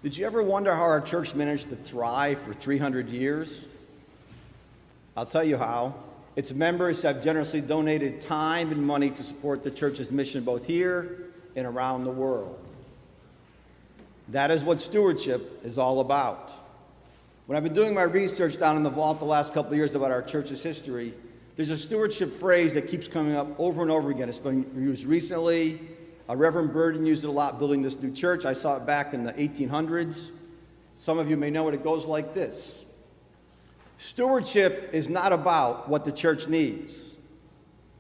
Did you ever wonder how our church managed to thrive for 300 years? I'll tell you how. Its members have generously donated time and money to support the church's mission both here and around the world. That is what stewardship is all about. When I've been doing my research down in the vault the last couple of years about our church's history, there's a stewardship phrase that keeps coming up over and over again. It's been used recently. Reverend Burden used it a lot building this new church. I saw it back in the 1800s. Some of you may know it. It goes like this. Stewardship is not about what the church needs,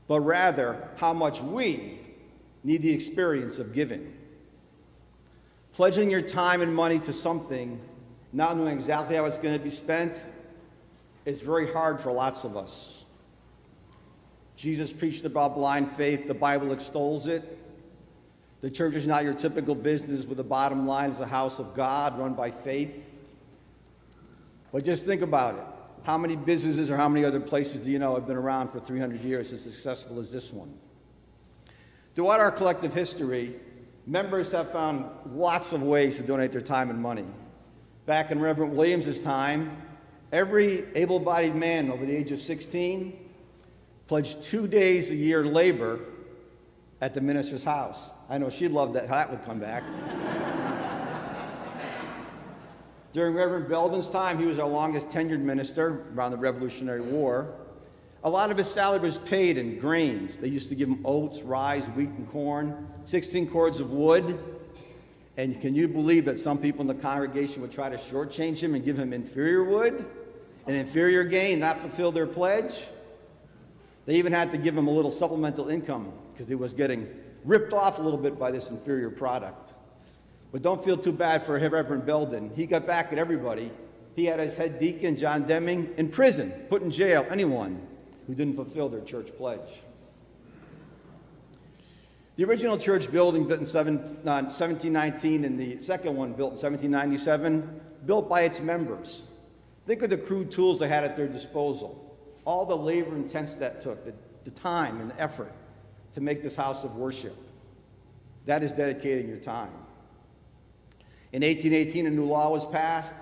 but rather how much we need the experience of giving. Pledging your time and money to something, not knowing exactly how it's going to be spent, is very hard for lots of us. Jesus preached about blind faith. The Bible extols it. The church is not your typical business with the bottom line is a house of God run by faith. But just think about it. How many businesses or how many other places do you know have been around for 300 years as successful as this one? Throughout our collective history, members have found lots of ways to donate their time and money. Back in Reverend Williams' time, every able-bodied man over the age of 16 pledged 2 days a year labor at the minister's house. I know she'd love that would come back. During Reverend Belden's time, he was our longest tenured minister around the Revolutionary War. A lot of his salary was paid in grains. They used to give him oats, rye, wheat, and corn, 16 cords of wood. And can you believe that some people in the congregation would try to shortchange him and give him inferior wood, an inferior gain, not fulfill their pledge? They even had to give him a little supplemental income because he was getting ripped off a little bit by this inferior product. But don't feel too bad for Reverend Belden. He got back at everybody. He had his head deacon, John Deming, in prison, put in jail anyone who didn't fulfill their church pledge. The original church building built in 1719 and the second one built in 1797, built by its members. Think of the crude tools they had at their disposal, all the labor and intense that took, the time and the effort to make this house of worship. That is dedicating your time. In 1818, a new law was passed.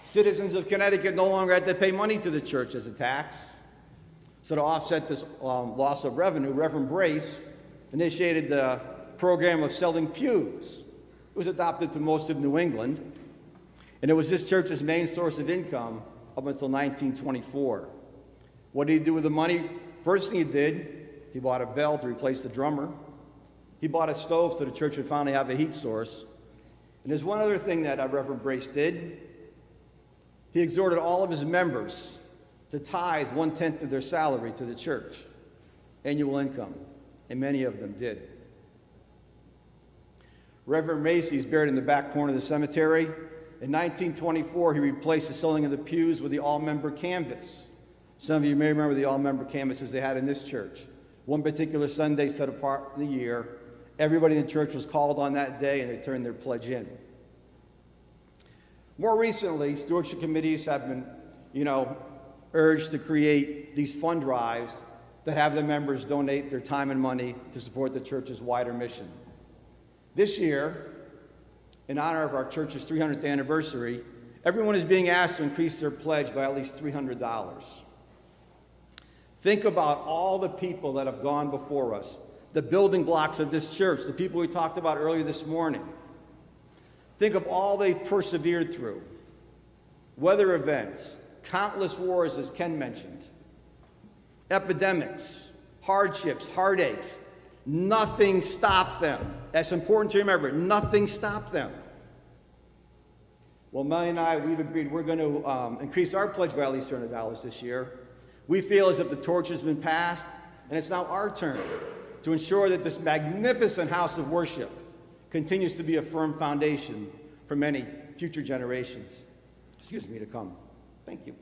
Citizens of Connecticut no longer had to pay money to the church as a tax. So to offset this loss of revenue, Reverend Brace initiated the program of selling pews. It was adopted to most of New England, and it was this church's main source of income up until 1924. What did he do with the money? First thing he did, he bought a bell to replace the drummer. He bought a stove so the church would finally have a heat source. And there's one other thing that Reverend Brace did. He exhorted all of his members to tithe 1/10 of their salary to the church, annual income, and many of them did. Reverend Macy is buried in the back corner of the cemetery. In 1924, he replaced the ceiling of the pews with the all-member canvas. Some of you may remember the all-member canvases they had in this church. One particular Sunday set apart in the year, everybody in the church was called on that day and they turned their pledge in. More recently, stewardship committees have been, urged to create these fund drives that have the members donate their time and money to support the church's wider mission. This year, in honor of our church's 300th anniversary, everyone is being asked to increase their pledge by at least $300. Think about all the people that have gone before us, the building blocks of this church, the people we talked about earlier this morning. Think of all they've persevered through. Weather events, countless wars, as Ken mentioned, epidemics, hardships, heartaches. Nothing stopped them. That's important to remember. Nothing stopped them. Well, Melanie and I, we've agreed we're going to increase our pledge by at least $300 this year. We feel as if the torch has been passed, and it's now our turn to ensure that this magnificent house of worship continues to be a firm foundation for many future generations, to come. Thank you.